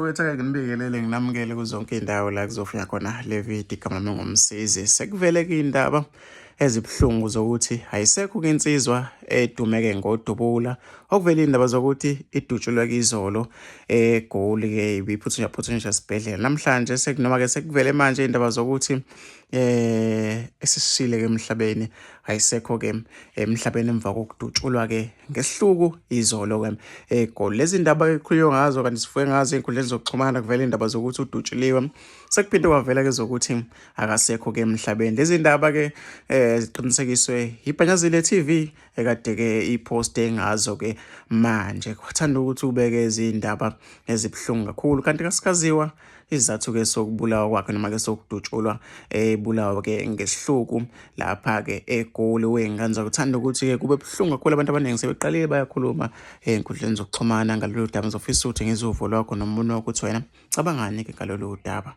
Ukuthi-ke nginibikelele nginamukele kuzonke iy'ndawo la kuzofika khona le video igama lami ngumsizi. Sekuvele-ke iy'ndaba ezibuhlungu zokuthi ayisekho-ke insizwa edumeke ngodubula. Okuvele iy'ndaba zokuthi idutshulwe kuyizolo eGoli-ke ibiphuthunywa esibhedlela. Namhlanje noma-ke sekuvele manje iy'ndaba zokuthi esisishiyile-ke emhlabeni ayisekho-ke emhlabeni emva kokudutshulwa-ke ngesihluku izolo-ke eGoli. Lezi ndaba-ke kukhulunywe ngazo kanti sifuke ngazo ey'nkundleni zokuxhumana kuvela iy'ndaba zokuthi udutshuliwe. Sekuphinde kwavela-ke zokuthi akasekho-ke emhlabeni. Lezi ndaba-ke ziqinisekiswe iBhanyazile TV ekade-ke iphoste ngazo-ke manje. Kwathanda ukuthi ubeke izindaba ezibuhlungu kakhulu kanti kasikaziwa isizathu-ke sokubulawa kwakhe noma-ke sokudutshulwa ebulawa-ke ngesihluku lapha-ke eGoli wey'ngane zakhe. Uthanda ukuthi-ke kube buhlungu kakhulu, abantu abaningi sebeqalile bayakhuluma ey'nkundleni zokuxhumana ngalolu daba. Ngizofisa ukuthi ngizwe uvo lwakho nombono wakho ukuthi wena cabangani-ke ngalolu daba.